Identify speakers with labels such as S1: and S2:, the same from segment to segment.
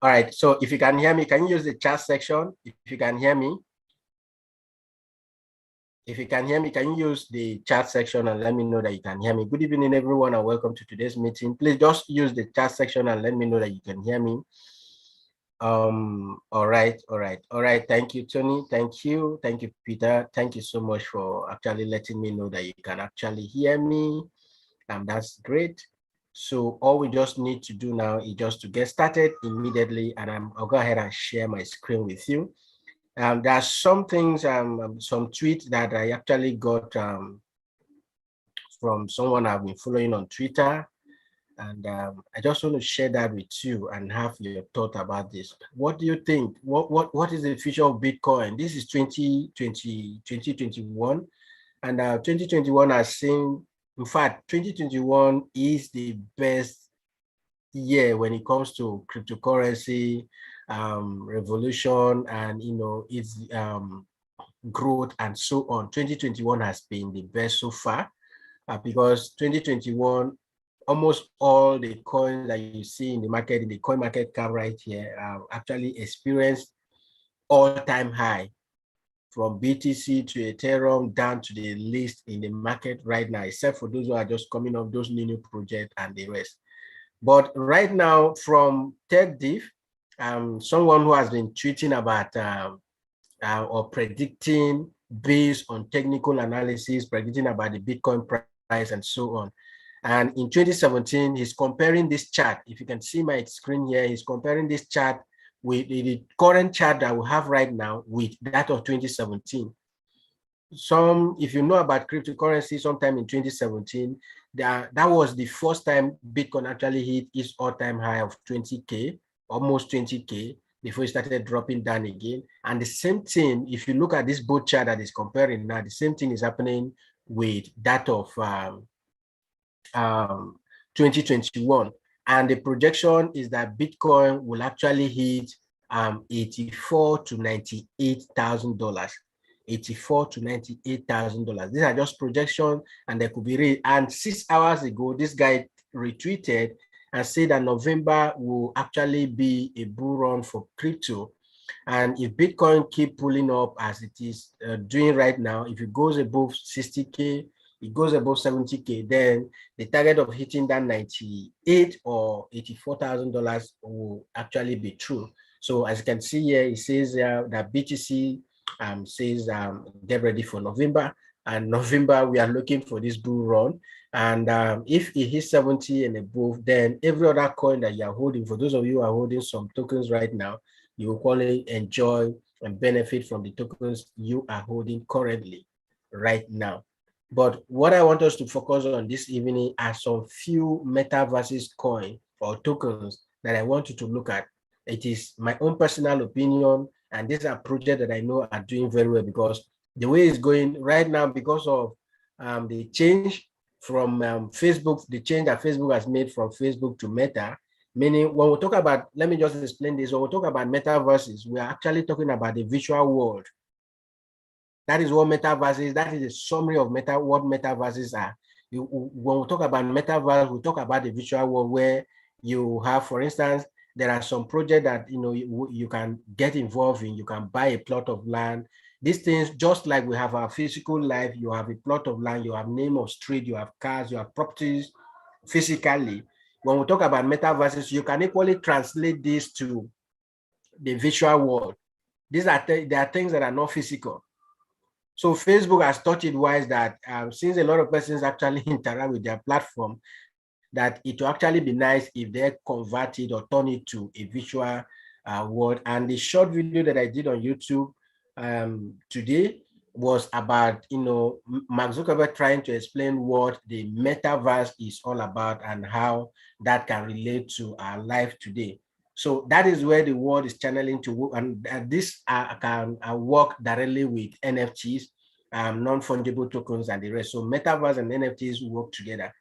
S1: All right, so if you can hear me, can you use the chat section? If you can hear me. If you can hear me, can you use the chat section and let me know that you can hear me? Good evening, everyone, and welcome to today's meeting. Please just use the chat section and let me know that you can hear me. All right. Thank you, Tony. Thank you, Peter. Thank you so much for actually letting me know that you can actually hear me. That's great. So all we just need to do now is just to get started immediately, and I'll go ahead and share my screen with you. There are some things, some tweets that I actually got from someone I've been following on Twitter. And I just want to share that with you and have your thought about this. What do you think? What is the future of Bitcoin? This is 2021. And 2021 has seen, in fact, 2021 is the best year when it comes to cryptocurrency revolution and its growth and so on. 2021 has been the best so far because 2021, almost all the coins that you see in the market, in the coin market cap right here, actually experienced all-time high, from BTC to Ethereum down to the least in the market right now, except for those who are just coming up, those new projects and the rest. But right now, from TechDiv, someone who has been tweeting about or predicting based on technical analysis, predicting about the Bitcoin price and so on. And in 2017, he's comparing this chart. If you can see my screen here, he's comparing this chart with the current chart that we have right now with that of 2017. If you know about cryptocurrency, sometime in 2017, that was the first time Bitcoin actually hit its all-time high of 20K, almost 20K, before it started dropping down again. And the same thing, if you look at this both chart that is comparing now, the same thing is happening with that of 2021. And the projection is that Bitcoin will actually hit $84,000 to $98,000. $84,000 to $98,000. These are just projections, and they could be read. And 6 hours ago, this guy retweeted and said that November will actually be a bull run for crypto. And if Bitcoin keep pulling up as it is doing right now, if it goes above 60K, it goes above 70K, then the target of hitting that $98,000 or $84,000 will actually be true. So as you can see here, it says that BTC says get ready for November, and November we are looking for this bull run. And if it hits 70 and above, then every other coin that you are holding, for those of you who are holding some tokens right now, you will probably enjoy and benefit from the tokens you are holding currently right now. But what I want us to focus on this evening are some few Metavases coin or tokens that I want you to look at. It is my own personal opinion, and these are projects that I know are doing very well, because the way it's going right now, because of the change from Facebook, the change that Facebook has made from Facebook to Meta, meaning when we talk about, let me just explain this, when we talk about Metaverses, we are actually talking about the virtual world. That is what Metaverses, that is a summary of what Metaverses are. When we talk about Metaverse, we talk about the virtual world where you have, for instance, there are some projects that you can get involved in. You can buy a plot of land. These things, just like we have our physical life, you have a plot of land, you have name of street, you have cars, you have properties physically. When we talk about Metaverses, you can equally translate this to the virtual world. There are things that are not physical. So Facebook has thought it wise that since a lot of persons actually interact with their platform, that it will actually be nice if they convert it or turn it to a virtual world. And the short video that I did on YouTube today was about, Mark Zuckerberg trying to explain what the metaverse is all about and how that can relate to our life today. So that is where the world is channeling to work, and this can work directly with NFTs, non-fungible tokens and the rest. So metaverse and NFTs work together.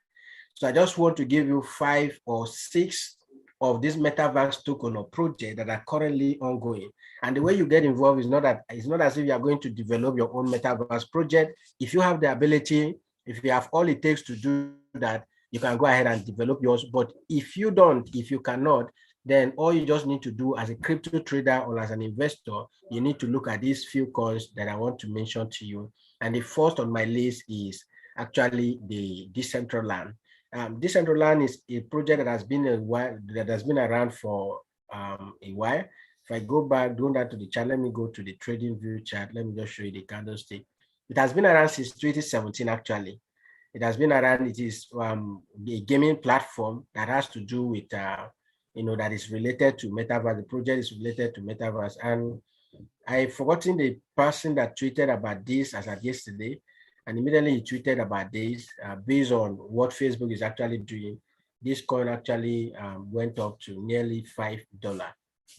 S1: So I just want to give you 5 or 6 of these metaverse token or project that are currently ongoing. And the way you get involved is not as if you are going to develop your own metaverse project. If you have the ability, if you have all it takes to do that, you can go ahead and develop yours. But if you don't, if you cannot, then all you just need to do as a crypto trader or as an investor, you need to look at these few coins that I want to mention to you. And the first on my list is actually the Decentraland. Decentraland is a project that has been around for a while. If I go back, going down to the chart, let me go to the trading view chart. Let me just show you the candlestick. It has been around since 2017, actually. It has been around. It is a gaming platform that has to do with, that is related to Metaverse. The project is related to Metaverse. And I've forgotten the person that tweeted about this as of yesterday. And immediately he tweeted about this based on what Facebook is actually doing. This coin actually went up to nearly $5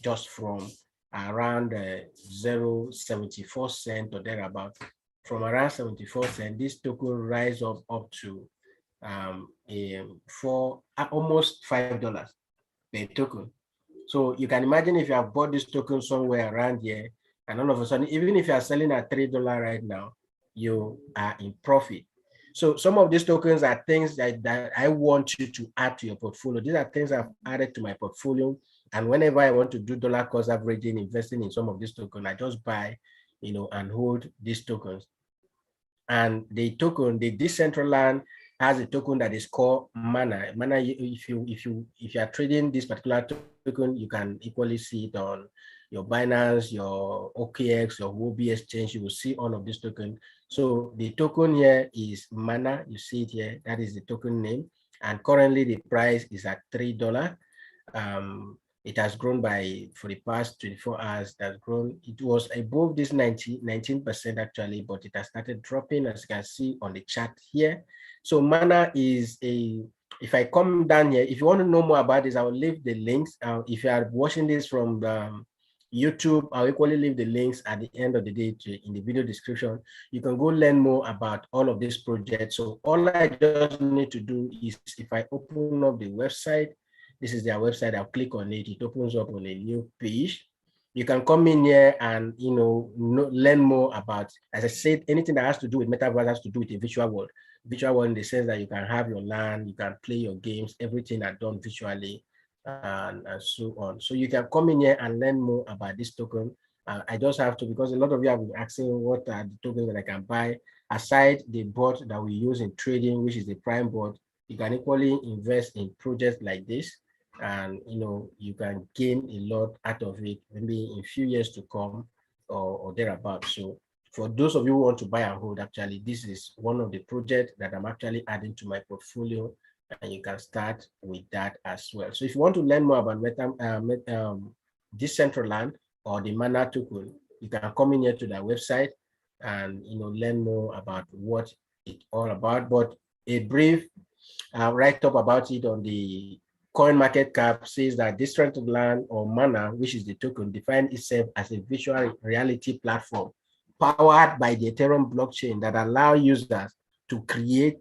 S1: just from around 0.74 cents or thereabout. From around 74 cents, this token rise up to almost $5 per token. So you can imagine if you have bought this token somewhere around here, and all of a sudden, even if you are selling at $3 right now, you are in profit. So some of these tokens are things that I want you to add to your portfolio. These are things I've added to my portfolio. And whenever I want to do dollar cost averaging, investing in some of these tokens, I just buy, and hold these tokens. And the token, the Decentraland, has a token that is called Mana. Mana, if you are trading this particular token, you can equally see it on your Binance, your OKX, your Huobi exchange. You will see all of this token. So the token here is Mana. You see it here. That is the token name. And currently the price is at $3. It has grown for the past 24 hours. It has grown. It was above this 19% actually, but it has started dropping, as you can see on the chart here. So Mana is if I come down here, if you want to know more about this, I will leave the links. If you are watching this from YouTube, I'll equally leave the links at the end of the day in the video description. You can go learn more about all of these projects. So all I just need to do is, if I open up the website, this is their website, I'll click on it, it opens up on a new page. You can come in here and learn more about, as I said, anything that has to do with Metaverse has to do with a virtual world. Virtual world in the sense that you can have your LAN, you can play your games, everything are done virtually, and so on. So you can come in here and learn more about this token. I just have to, because a lot of you have been asking what are the tokens that I can buy. Aside the bot that we use in trading, which is the Prime bot, you can equally invest in projects like this. And you can gain a lot out of it, maybe in a few years to come or thereabout. So for those of you who want to buy and hold, actually, this is one of the projects that I'm actually adding to my portfolio, and you can start with that as well. So if you want to learn more about Decentraland or the Mana token, you can come in here to their website and learn more about what it's all about. But a brief write-up about it on the CoinMarketCap says that Decentraland or Mana, which is the token, defines itself as a virtual reality platform powered by the Ethereum blockchain that allow users to create,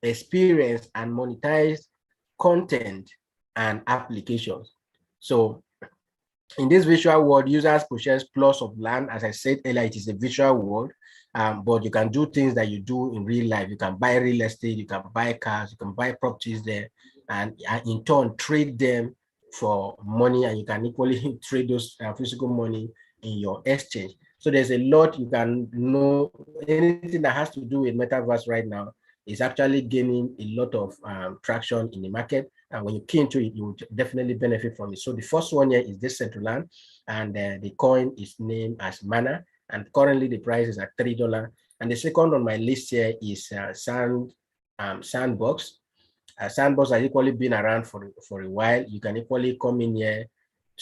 S1: experience, and monetize content and applications. So in this virtual world, users possess plots of land. As I said earlier, it is a virtual world, but you can do things that you do in real life. You can buy real estate, you can buy cars, you can buy properties there, and in turn trade them for money, and you can equally trade those physical money in your exchange. So there's a lot you can know. Anything that has to do with Metaverse right now is actually gaining a lot of traction in the market. And when you key into it, you will definitely benefit from it. So the first one here is Decentraland, and the coin is named as Mana, and currently the price is at $3. And the second on my list here is Sandbox. Sandbox has equally been around for a while. You can equally come in here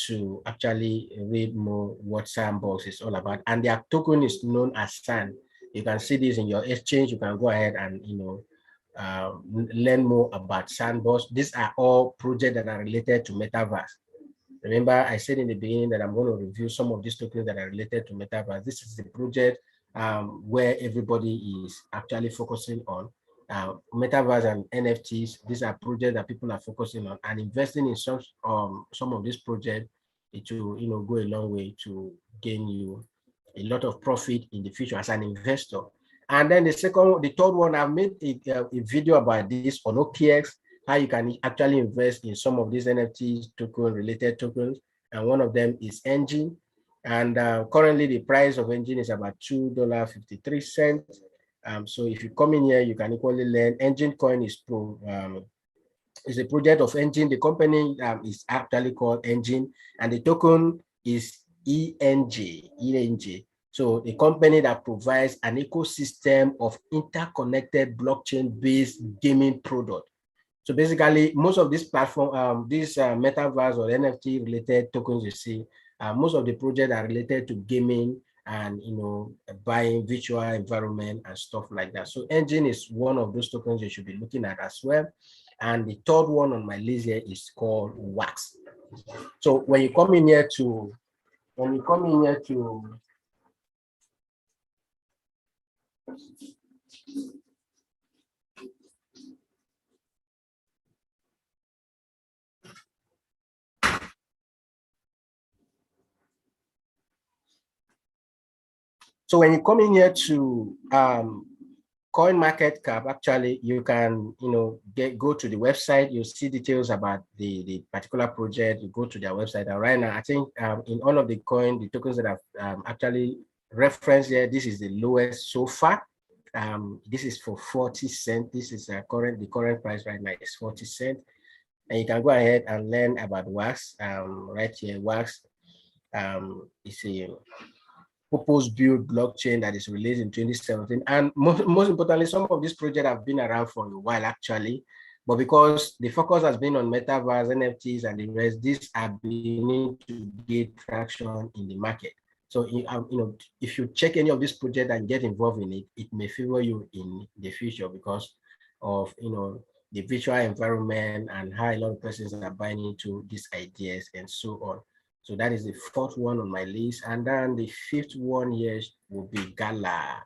S1: to actually read more what Sandbox is all about. And their token is known as Sand. You can see this in your exchange. You can go ahead and learn more about Sandbox. These are all projects that are related to Metaverse. Remember, I said in the beginning that I'm going to review some of these tokens that are related to Metaverse. This is the project where everybody is actually focusing on. Metaverse and NFTs, these are projects that people are focusing on, and investing in some of these projects, it will go a long way to gain you a lot of profit in the future as an investor. And then the third one, I've made a video about this on OKX. how you can actually invest in some of these NFTs token related tokens. And one of them is Engine. And currently the price of Engine is about $2.53. So if you come in here, you can equally learn. Engine coin is a project of Engine. The company is actually called Engine, and the token is ENJ. So a company that provides an ecosystem of interconnected blockchain-based gaming product. So basically, most of this platform, these metaverse or NFT related tokens you see, most of the projects are related to gaming and buying virtual environment and stuff like that. So Engine is one of those tokens you should be looking at as well. And the third one on my list here is called Wax. So when you come in here to So when you come in here to coin market cap, actually you can go to the website. You see details about the particular project. You go to their website. And right now, I think in all of the tokens that I've actually referenced here, this is the lowest so far. This is for 40 cents. This is the current price right now is 40 cents. And you can go ahead and learn about Wax. Right here, Wax is a purpose-built blockchain that is released in 2017. And most importantly, some of these projects have been around for a while actually, but because the focus has been on metaverse, NFTs, and the rest, these are beginning to get traction in the market. So if you check any of these projects and get involved in it, it may favor you in the future because of the virtual environment and how a lot of persons are buying into these ideas and so on. So that is the fourth one on my list. And then the fifth one here will be Gala.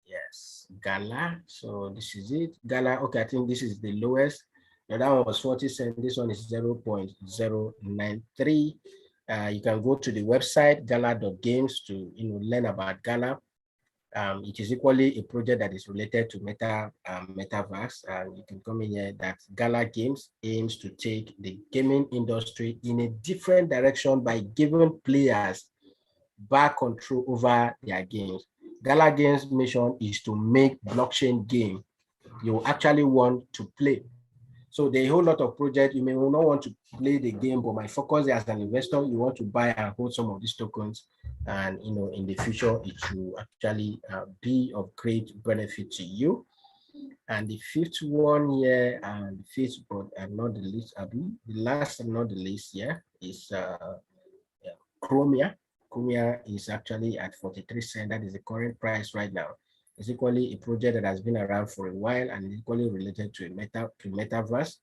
S1: Yes, Gala. So this is it. Gala, okay, I think this is the lowest. Now that one was 40 cents. This one is 0.093. You can go to the website, gala.games, to learn about Gala. It is equally a project that is related to metaverse, and you can come in here that Gala Games aims to take the gaming industry in a different direction by giving players back control over their games. Gala Games' mission is to make blockchain game you actually want to play. So there are a whole lot of projects. You may not want to play the game, but my focus as an investor, you want to buy and hold some of these tokens, and in the future it will actually be of great benefit to you. And the fifth one here, and the fifth but not the least, the last and not the least here is Chromia. Chromia is actually at 43 cents. That is the current price right now. It's equally a project that has been around for a while and equally related to metaverse.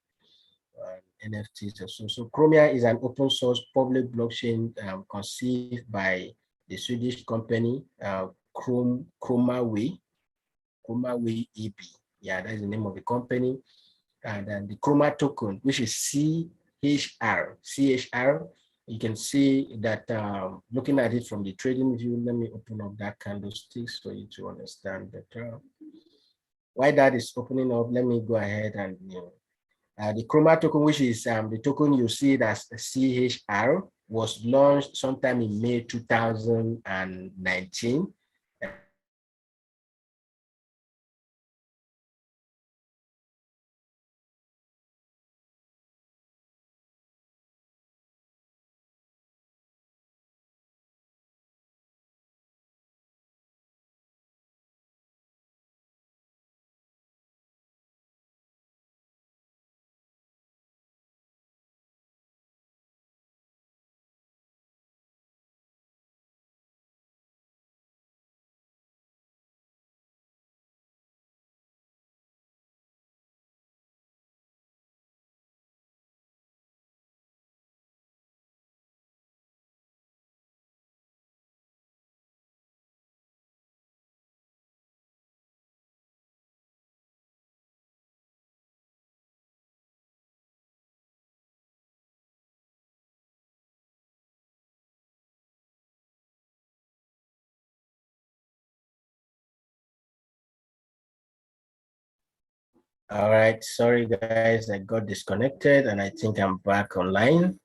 S1: NFTs. So Chromia is an open source public blockchain conceived by the Swedish company Chromaway AB. Yeah, that's the name of the company. And then the Chroma Token, which is CHR. You can see that looking at it from the trading view. Let me open up that candlestick so you to understand better. Why that is opening up, let me go ahead and the Chroma token, which is the token you see that's CHR, was launched sometime in May 2019. All right, sorry guys, I got disconnected and I think I'm back online.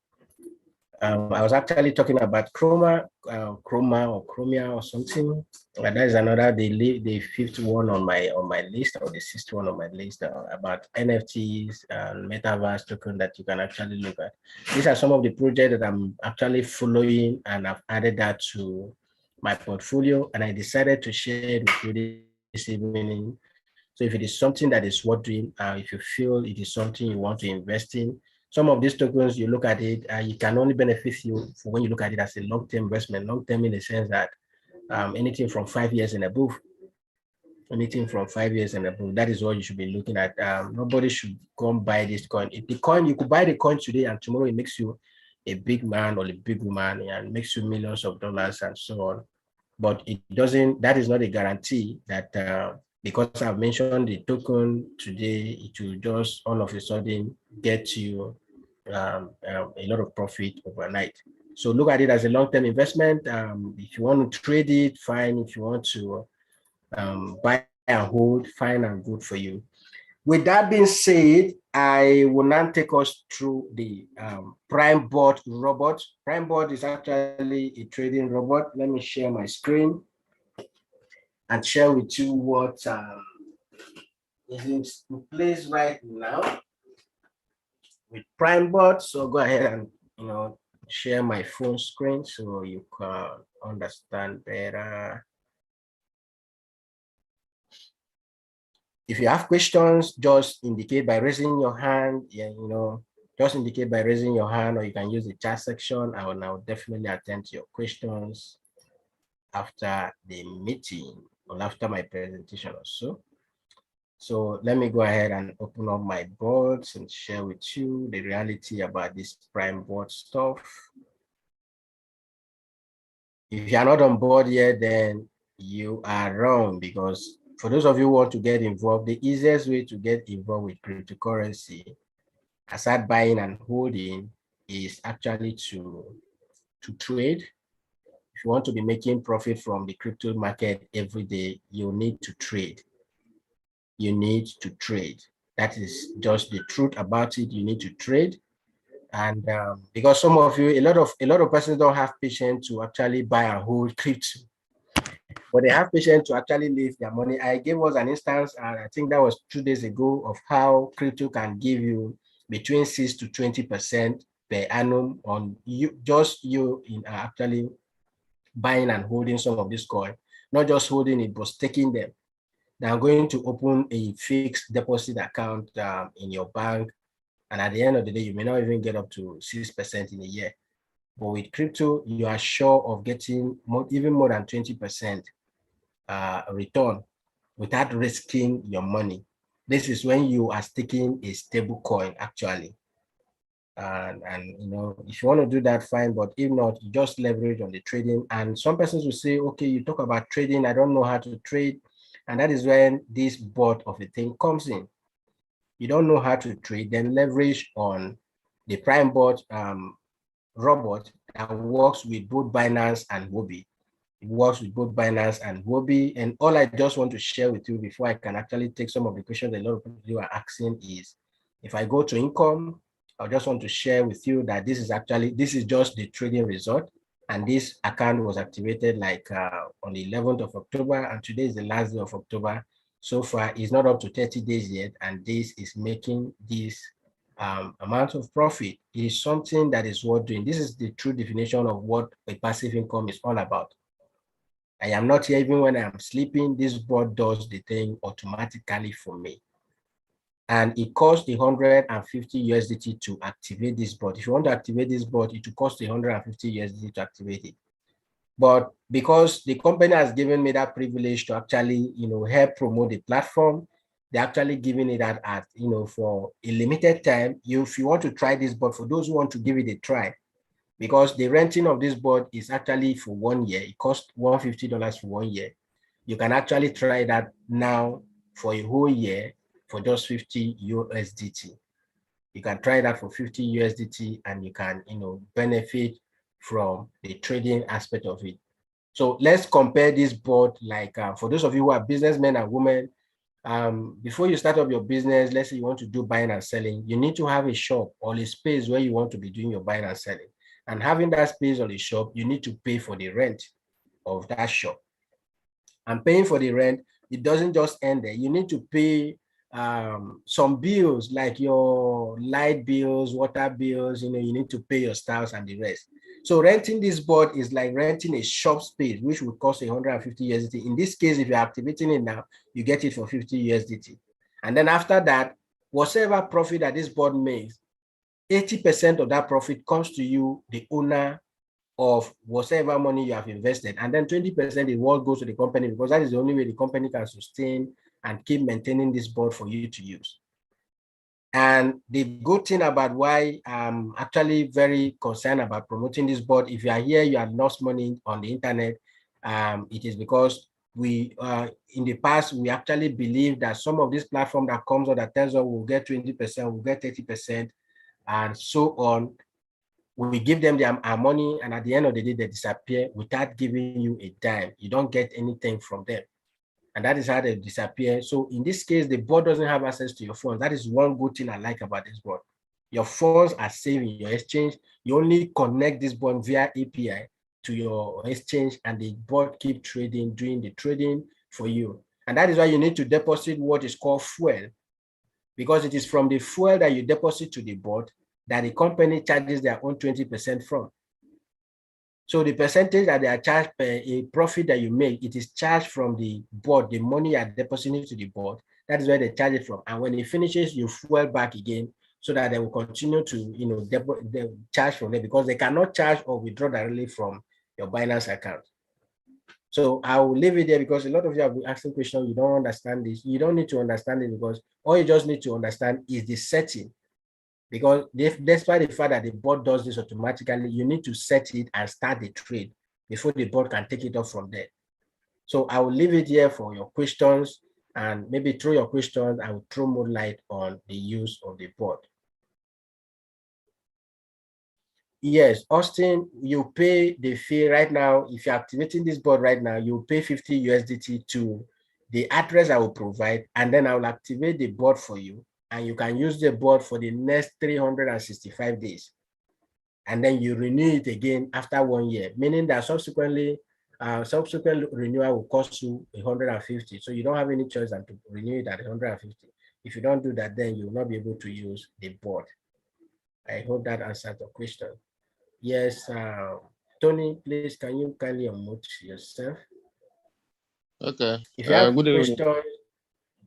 S1: I was actually talking about Chroma or Chromia or something. And that is another the fifth one on my list, or the sixth one on my list, about NFTs and Metaverse token that you can actually look at. These are some of the projects that I'm actually following, and I've added that to my portfolio, and I decided to share it with you this evening. So if it is something that is worth doing, if you feel it is something you want to invest in, some of these tokens, you look at it, you can only benefit you for when you look at it as a long-term investment. Long-term in the sense that anything from 5 years and above, anything from 5 years and above, that is what you should be looking at. Nobody should come buy this coin. If the coin, you could buy the coin today and tomorrow it makes you a big man or a big woman and makes you millions of dollars and so on. But it doesn't, that is not a guarantee that because I've mentioned the token today, it will just all of a sudden get you a lot of profit overnight. So look at it as a long-term investment. If you want to trade it, fine. If you want to buy and hold, fine and good for you. With that being said, I will now take us through the PrimeBot robot. PrimeBot is actually a trading robot. Let me share my screen and share with you what is in place right now with PrimeBot. So go ahead and share my phone screen so you can understand better. If you have questions, just indicate by raising your hand. Yeah, just indicate by raising your hand, or you can use the chat section. I will now definitely attend to your questions after the meeting or after my presentation or so. So let me go ahead and open up my boards and share with you the reality about this PrimeBot stuff. If you are not on board yet, then you are wrong, because for those of you who want to get involved, the easiest way to get involved with cryptocurrency, aside buying and holding, is actually to trade. If you want to be making profit from the crypto market every day, you need to trade. You need to trade. That is just the truth about it. You need to trade. And because some of you, a lot of persons don't have patience to actually buy and hold crypto, but they have patience to actually leave their money. I gave us an instance, and I think that was 2 days ago, of how crypto can give you between 6 to 20% per annum on you in actually buying and holding some of this coin, not just holding it, but staking them. They are going to open a fixed deposit account in your bank, and at the end of the day, you may not even get up to 6% in a year. But with crypto, you are sure of getting even more than 20% return without risking your money. This is when you are staking a stable coin, actually. And if you want to do that, fine. But if not, you just leverage on the trading. And some persons will say, okay, you talk about trading, I don't know how to trade. And that is when this bot of a thing comes in. You don't know how to trade, then leverage on the PrimeBot robot that works with both Binance and Huobi. It works with both Binance and Huobi. And all I just want to share with you before I can actually take some of the questions a lot of people are asking is, if I go to income, I just want to share with you that this is just the trading result. And this account was activated like on the 11th of October, and today is the last day of October. So far, it's not up to 30 days yet, and this is making this amount of profit. It is something that is worth doing. This is the true definition of what a passive income is all about. I am not here even when I am sleeping. This bot does the thing automatically for me. And it costs 150 USDT to activate this bot. If you want to activate this bot, it will cost 150 USDT to activate it. But because the company has given me that privilege to actually, help promote the platform, they're actually giving it that at, for a limited time. If you want to try this bot, for those who want to give it a try, because the renting of this board is actually for 1 year. It costs $150 for 1 year. You can actually try that now for a whole year for just 50 USDT. You can try that for 50 USDT, and you can, benefit from the trading aspect of it. So let's compare this board, like for those of you who are businessmen and women before you start up your business, let's say you want to do buying and selling, you need to have a shop or a space where you want to be doing your buying and selling. And having that space or a shop, you need to pay for the rent of that shop. And paying for the rent, it doesn't just end there. You need to pay some bills like your light bills, water bills, you need to pay your staffs and the rest. So renting this board is like renting a shop space, which would cost 150 USDT. In this case, if you're activating it now, you get it for 50 USDT. And then after that, whatever profit that this board makes, 80% of that profit comes to you, the owner of whatever money you have invested. And then 20% the world goes to the company, because that is the only way the company can sustain and keep maintaining this board for you to use. And the good thing about why I'm actually very concerned about promoting this board, if you are here, you have lost money on the internet, it is because we, in the past, we actually believe that some of this platform that comes on that tells us we'll get 20%, we'll get 30%, and so on. We give them our money, and at the end of the day, they disappear without giving you a dime. You don't get anything from them. And that is how they disappear. So in this case, the board doesn't have access to your funds. That is one good thing I like about this board. Your funds are safe in your exchange. You only connect this board via API to your exchange, and the board keep trading, doing the trading for you. And that is why you need to deposit what is called fuel, because it is from the fuel that you deposit to the board that the company charges their own 20% from. So the percentage that they are charged per a profit that you make, it is charged from the board, the money you are depositing to the board. That is where they charge it from. And when it finishes, you fuel back again, so that they will continue to charge from there, because they cannot charge or withdraw directly from your Binance account. So I will leave it there, because a lot of you have been asking questions. You don't understand this. You don't need to understand it, because all you just need to understand is the setting. Because despite the fact that the board does this automatically, you need to set it and start the trade before the board can take it off from there. So I will leave it here for your questions, and maybe through your questions, I will throw more light on the use of the board. Yes, Austin, you pay the fee right now. If you're activating this board right now, you pay 50 USDT to the address I will provide, and then I will activate the board for you. And you can use the board for the next 365 days. And then you renew it again after 1 year, meaning that subsequent renewal will cost you 150. So you don't have any choice than to renew it at 150. If you don't do that, then you will not be able to use the board. I hope that answered the question. Yes, Tony, please, can you kindly unmute yourself?
S2: Okay.
S1: If you have
S2: Good evening.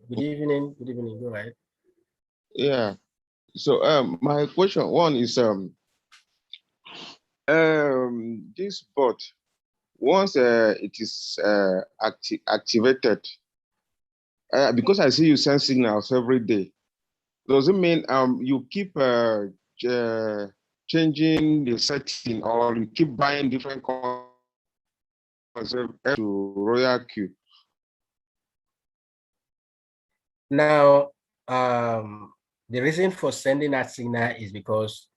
S1: Good evening. Good evening. Go ahead.
S2: Yeah. So my question one is this bot, once it is activated, because I see you send signals every day, does it mean you keep changing the setting, or you keep buying different coins to Royal Q?
S1: Now, the reason for sending that signal is because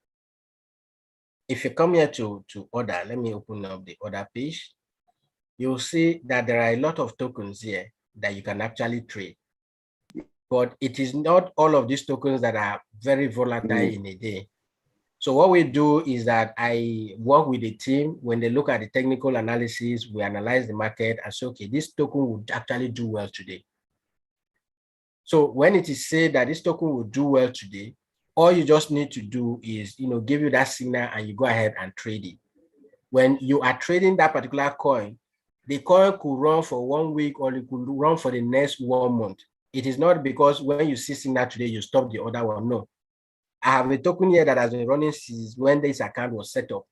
S1: if you come here to order, let me open up the order page. You'll see that there are a lot of tokens here that you can actually trade. But it is not all of these tokens that are very volatile in a day. So what we do is that I work with the team. When they look at the technical analysis, we analyze the market and say, okay, this token would actually do well today. So when it is said that this token will do well today, all you just need to do is, give you that signal, and you go ahead and trade it. When you are trading that particular coin, the coin could run for 1 week, or it could run for the next 1 month. It is not because when you see signal today, you stop the other one. No. I have a token here that has been running since when this account was set up.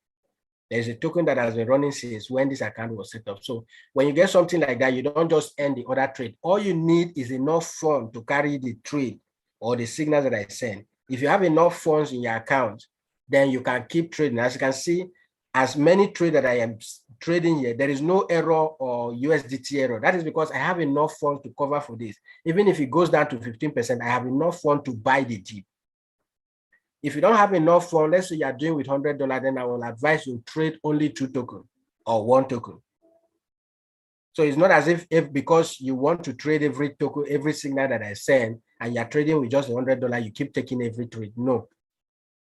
S1: There's a token that has been running since when this account was set up. So when you get something like that, you don't just end the other trade. All you need is enough funds to carry the trade or the signals that I send. If you have enough funds in your account, then you can keep trading. As you can see, as many trades that I am trading here, there is no error or USDT error. That is because I have enough funds to cover for this. Even if it goes down to 15%, I have enough funds to buy the dip. If you don't have enough funds, let's say you are doing with $100, then I will advise you trade only 2 tokens or 1 token. So it's not as if because you want to trade every token, every signal that I send, and you're trading with just $100, you keep taking every trade. No.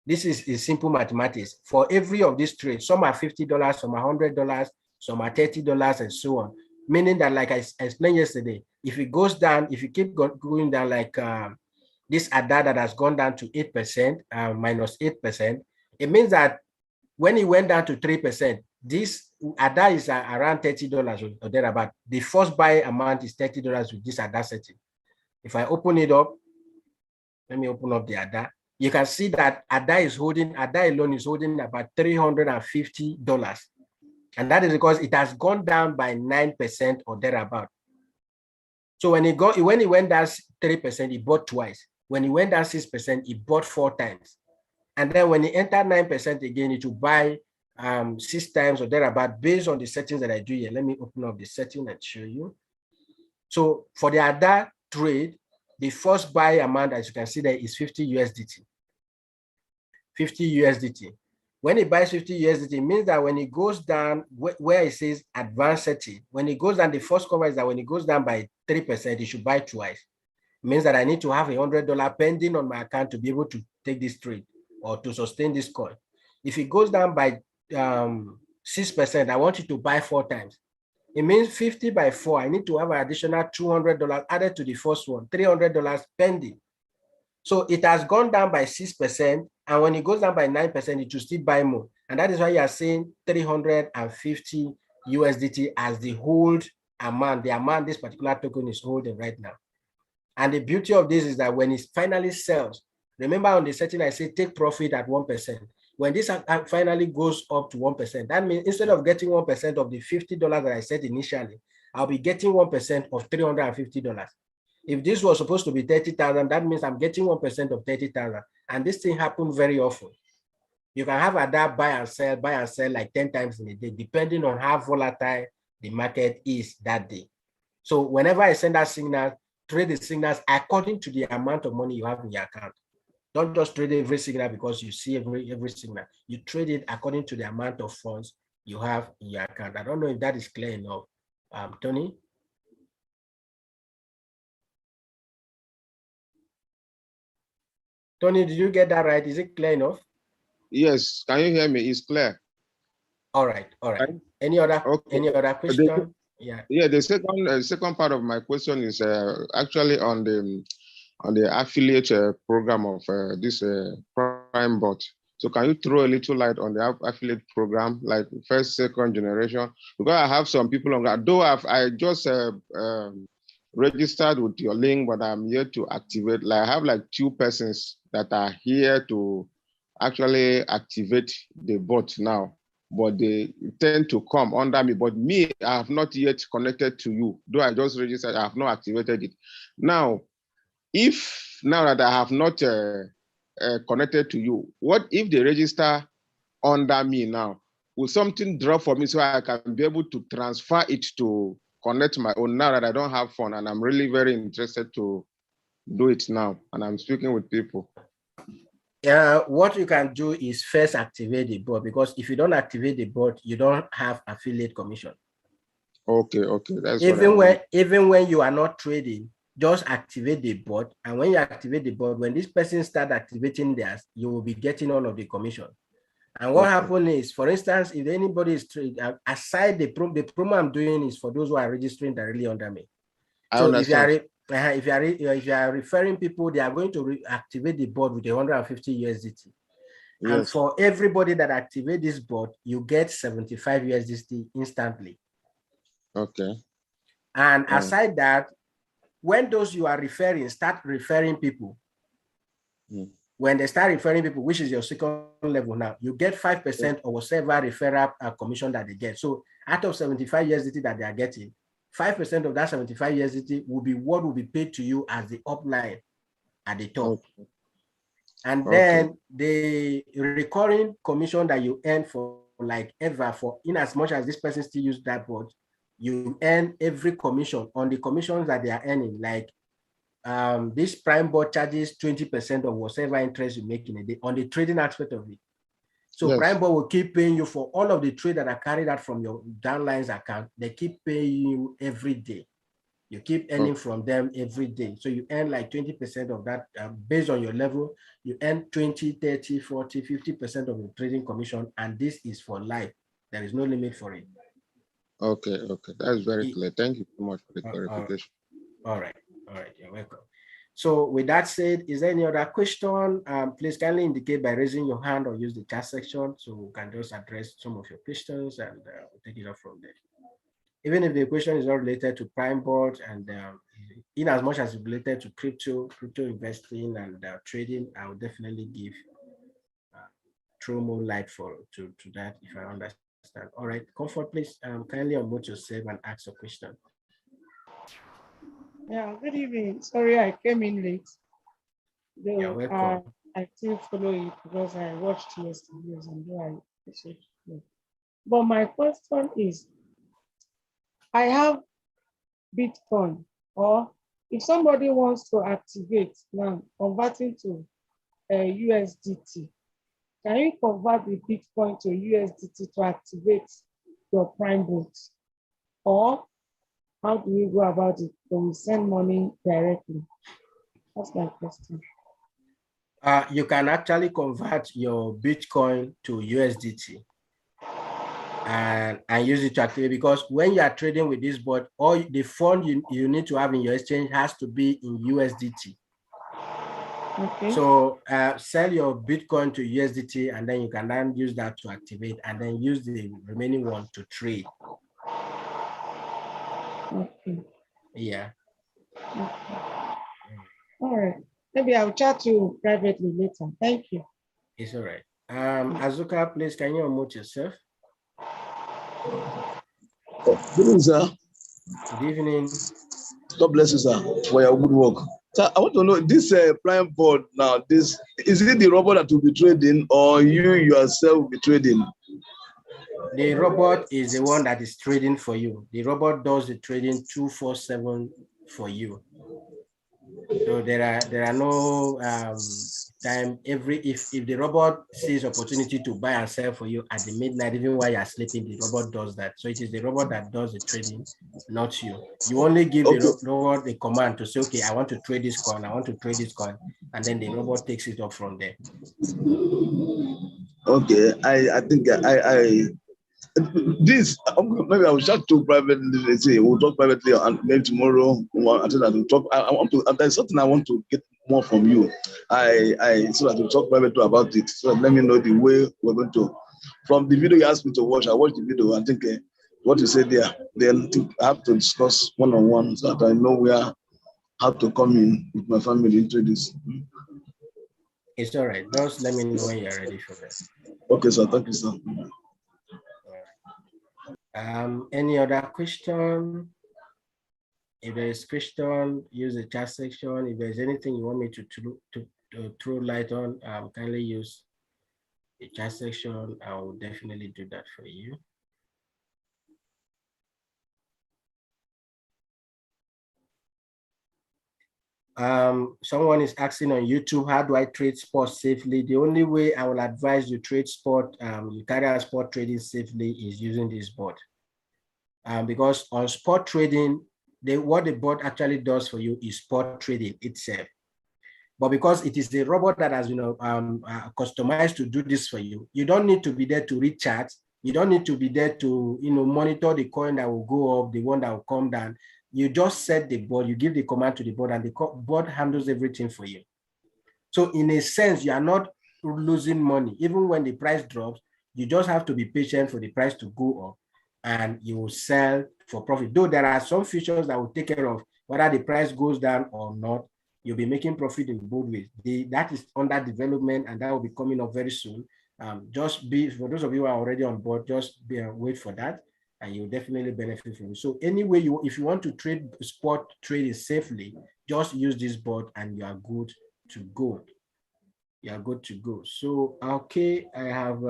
S1: This is simple mathematics. For every of these trades, some are $50, some are $100, some are $30, and so on. Meaning that, like I explained yesterday, if it goes down, if you keep going down, like this ADA that has gone down to 8%, minus 8%, it means that when it went down to 3%, this ADA is around $30 or thereabout. The first buy amount is $30 with this ADA setting. If I open it up, let me open up the ADA. You can see that ADA alone is holding about $350. And that is because it has gone down by 9% or thereabout. So when it went down 3%, it bought twice. When it went down 6%, it bought 4 times. And then when it entered 9% again, it will buy 6 times or thereabout based on the settings that I do here. Let me open up the setting and show you. So for the ADA trade, the first buy amount, as you can see there, is 50 USDT. 50 USDT. When it buys 50 USDT, it means that when it goes down, where it says advanced setting, when it goes down, the first cover is that when it goes down by 3%, it should buy twice. It means that I need to have $100 pending on my account to be able to take this trade or to sustain this coin. If it goes down by 6%, I want you to buy 4 times. It means 50 by 4, I need to have an additional $200 added to the first one, $300 pending. So it has gone down by 6%, and when it goes down by 9%, it will still buy more. And that is why you are seeing 350 USDT as the hold amount, the amount this particular token is holding right now. And the beauty of this is that when it finally sells, remember on the setting I say take profit at 1%. When this finally goes up to 1%, that means instead of getting 1% of the $50 that I said initially, I'll be getting 1% of $350. If this was supposed to be 30,000, that means I'm getting 1% of 30,000. And this thing happens very often. You can have ADA buy and sell like 10 times in a day, depending on how volatile the market is that day. So whenever I send that signal, trade the signals according to the amount of money you have in your account. Don't just trade every signal because you see every signal. You trade it according to the amount of funds you have in your account. I don't know if that is clear enough. Tony? Tony, did you get that right? Is it clear enough?
S2: Yes. Can you hear me? It's clear.
S1: All right. Any other question?
S2: Yeah, the second part of my question is actually on the affiliate program of this Prime bot. So can you throw a little light on the affiliate program, like first, second generation? Because I have some people on that. Though I just registered with your link, but I'm here to activate. Like I have like 2 persons that are here to actually activate the bot now, but they tend to come under me. But me, I have not yet connected to you. Though I just registered, I have not activated it. Now, if now that I have not connected to you, what if they register under me now? Will something drop for me so I can be able to transfer it to connect my own now that I don't have phone? And I'm really very interested to do it now. And I'm speaking with people.
S1: What you can do is first activate the bot, because if you don't activate the bot, you don't have affiliate commission.
S2: Okay. That's
S1: even when you are not trading, just activate the bot. And when you activate the bot, when this person start activating theirs, you will be getting all of the commission. And what happens is, for instance, if anybody is trading, aside the promo I'm doing is for those who are registering directly under me. So if you are referring people, they are going to activate the bot with 150 USDT. Yes. And for everybody that activate this bot, you get 75 USDT instantly.
S2: Okay.
S1: And aside that, when those you are referring start referring people, when they start referring people, which is your second level now, you get 5% or whatever referral commission that they get. So out of 75 USDT that they are getting, 5% of that 75 USDT will be what will be paid to you as the upline at the top. Okay. And then the recurring commission that you earn for like ever, for in as much as this person still use that bot, you earn every commission on the commissions that they are earning. Like this Prime bot charges 20% of whatever interest you make in a day on the trading aspect of it. So
S2: Yes.
S1: Prime Board will keep paying you for all of the trade that are carried out from your downlines account. They keep paying you every day. You keep earning from them every day. So you earn like 20% of that based on your level. You earn 20, 30, 40, 50% of your trading commission. And this is for life. There is no limit for it.
S2: Okay. That's very clear. Thank you so much for the clarification.
S1: All right. You're welcome. So with that said, is there any other question? Please kindly indicate by raising your hand or use the chat section so we can just address some of your questions and we'll take it up from there. Even if the question is not related to Prime Board and in as much as it's related to crypto investing and trading, I will definitely give throw more light to that if I understand. All right, Comfort, please kindly unmute yourself and ask a question.
S3: Yeah, good evening. Sorry, I came in late.
S1: You're welcome.
S3: I still follow it because I watched yesterday's and I appreciate it. But my question is, I have Bitcoin, or if somebody wants to activate now, converting to USDT, can you convert the Bitcoin to USDT to activate your Prime Board? Or how do you go about it? Can we send money directly? That's my question.
S1: You can actually convert your Bitcoin to USDT and use it to activate, because when you are trading with this board, all the fund you need to have in your exchange has to be in USDT.
S3: Okay.
S1: So sell your Bitcoin to USDT and then you can then use that to activate and then use the remaining one to trade.
S3: Okay.
S1: Yeah.
S3: Okay. All right. Maybe I'll chat you privately later. Thank you.
S1: It's all right. Azuka, please, can you unmute yourself?
S4: Good evening, sir.
S1: Good evening.
S4: God bless you, sir, for your good work. Sir, I want to know this Prime Board now. This is it the robot that will be trading, or you yourself will be trading?
S1: The robot is the one that is trading for you. The robot does the trading 24/7 for you. So there are no time if the robot sees opportunity to buy and sell for you at the midnight, even while you're sleeping, the robot does that. So it is the robot that does the trading, not you. You only give the robot the command to say, okay, I want to trade this coin, I want to trade this coin, and then the robot takes it up from there.
S4: Okay, I think this maybe I will chat to privately. Let's say we'll talk privately, and maybe tomorrow until I will talk. I want to. There's something I want to get more from you. So that we'll talk privately about it. So let me know the way we're going to. From the video you asked me to watch, I watched the video. I think what you said there. Then I have to discuss one-on-one so that I know how to come in with my family into this.
S1: It's all right. Just let me know when you're ready for that.
S4: Okay, sir. Thank you, sir.
S1: Any other question? If there is question, use the chat section. If there's anything you want me to throw light on, kindly use the chat section. I will definitely do that for you. Someone is asking on YouTube, how do I trade spot safely? The only way I will advise you trade spot, you carry out spot trading safely is using this bot. Because on spot trading, what the bot actually does for you is spot trading itself. But because it is the robot that has customized to do this for you, you don't need to be there to read charts. You don't need to be there to monitor the coin that will go up, the one that will come down. You just set the bot, you give the command to the bot, and the bot handles everything for you. So in a sense, you are not losing money. Even when the price drops, you just have to be patient for the price to go up and you will sell for profit. Though there are some features that will take care of whether the price goes down or not, you'll be making profit in both ways. That is under development and that will be coming up very soon. For those of you who are already on board, just wait for that and you'll definitely benefit from it. So anyway, if you want to trade spot trading safely, just use this bot and you are good to go. You are good to go. So, okay, I have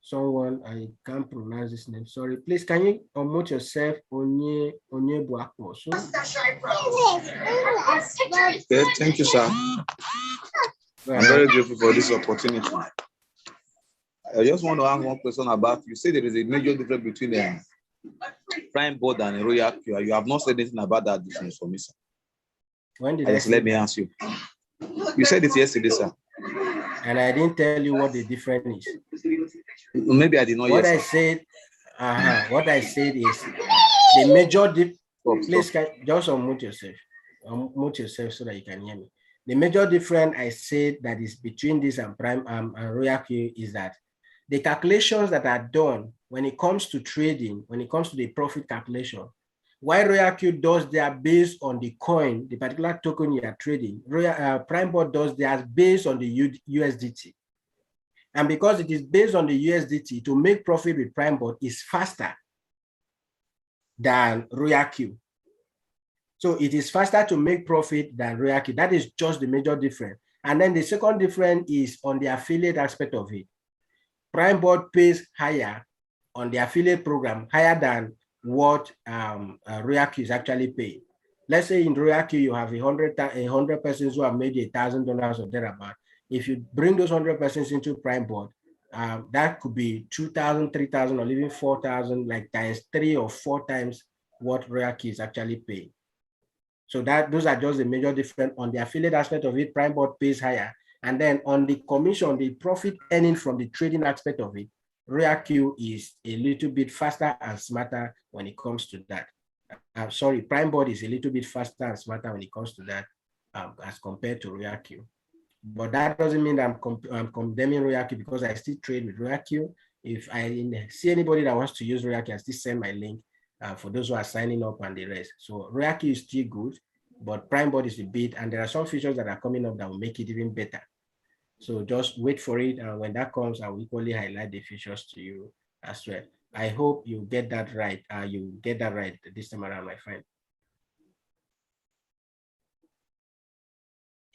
S1: someone, I can't pronounce this name. Sorry, please, can you unmute yourself?
S5: Okay, thank you, sir. I'm very grateful for this opportunity. I just want to ask one question about, you say there is a major difference between prime board and a royal queue. You have not said anything about that difference for me, sir.
S1: When did I say
S5: let me
S1: that?
S5: ask you. You said it yesterday, sir.
S1: And I didn't tell you what the difference is.
S5: Maybe I did not.
S1: What I said, what I said is the major please just unmute yourself. Unmute yourself so that you can hear me. The major difference I said that is between this and prime and royal queue is that the calculations that are done when it comes to trading, when it comes to the profit calculation, while royal queue does their based on the coin, the particular token you are trading, prime board does theirs based on the USDT. And because it is based on the USDT, to make profit with prime board is faster than royal queue. So it is faster to make profit than royal queue. That is just the major difference. And then the second difference is on the affiliate aspect of it. Prime board pays higher on the affiliate program, higher than what royal queue is actually paying. Let's say in royal queue you have 100 persons who have made $1,000 or thereabout. If you bring those 100 persons into prime board, that could be 2,000, 3,000, or even 4,000, like times 3 or 4 times what royal queue is actually paying. So those are just the major difference. On the affiliate aspect of it, prime board pays higher. And then on the commission, the profit earning from the trading aspect of it, royal queue is a little bit faster and smarter when it comes to that. Sorry, prime board is a little bit faster and smarter when it comes to that as compared to royal queue. But that doesn't mean that I'm condemning royal queue because I still trade with royal queue. If I see anybody that wants to use royal queue, I still send my link for those who are signing up and the rest. So royal queue is still good, but prime board is a bit, and there are some features that are coming up that will make it even better. So just wait for it, and when that comes, I will equally highlight the features to you as well. I hope you get that right. You get that right this time around, my friend.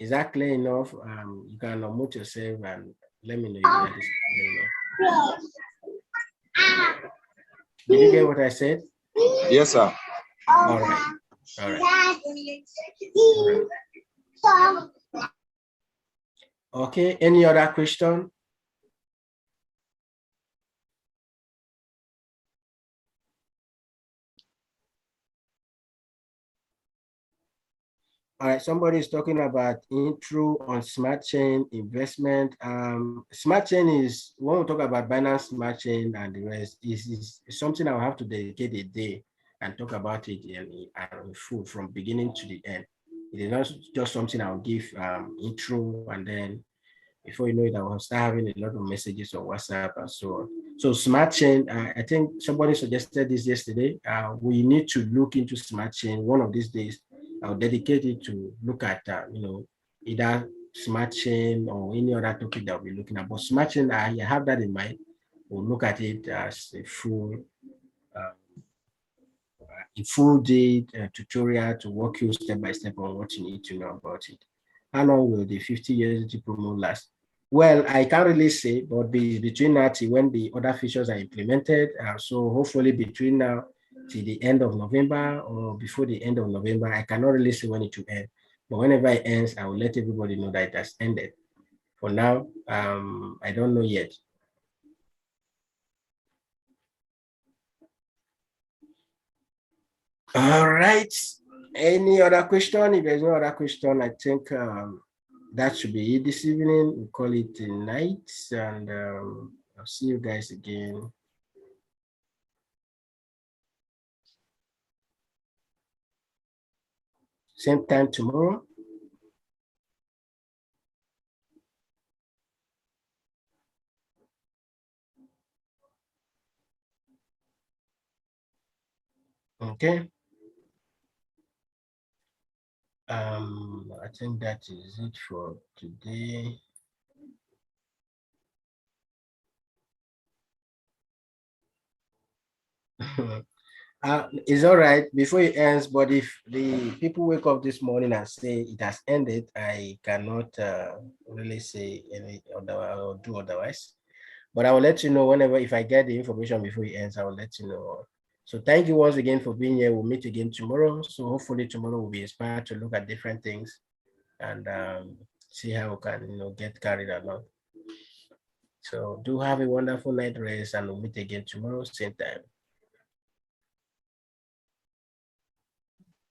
S1: Is that clear enough? You can unmute yourself and let me know if that is clear enough. Did you get what I said?
S5: Yes, sir.
S1: All right. All right. All right. Okay, any other question? All right, somebody is talking about intro on smart chain investment. Smart chain is, when we talk about Binance Smart Chain and the rest, is something I'll have to dedicate a day and talk about it in full from beginning to the end. It is not just something I'll give intro, and then before you know it, I will start having a lot of messages on WhatsApp and so on. So smart chain, I think somebody suggested this yesterday. We need to look into smart chain one of these days. I'll dedicate it to look at, either smart chain or any other topic that we'll be looking at. But smart chain, I have that in mind. We'll look at it as a full day tutorial to walk you step by step on what you need to know about it. How long will the 50 years promo last? Well, I can't really say, but between now till when the other features are implemented, so hopefully between now till the end of November or before the end of November, I cannot really say when it will end. But whenever it ends, I will let everybody know that it has ended. For now, I don't know yet. All right. Any other question? If there's no other question, I think that should be it this evening. We'll call it a night, and I'll see you guys again. Same time tomorrow. Okay. I think that is it for today. It's all right before it ends, but if the people wake up this morning and say it has ended, I cannot really say any other or do otherwise. But I will let you know whenever, if I get the information before it ends, I will let you know. So thank you once again for being here. We'll meet again tomorrow. So hopefully tomorrow we'll be inspired to look at different things and see how we can, get carried along. So do have a wonderful night rest, and we'll meet again tomorrow, same time.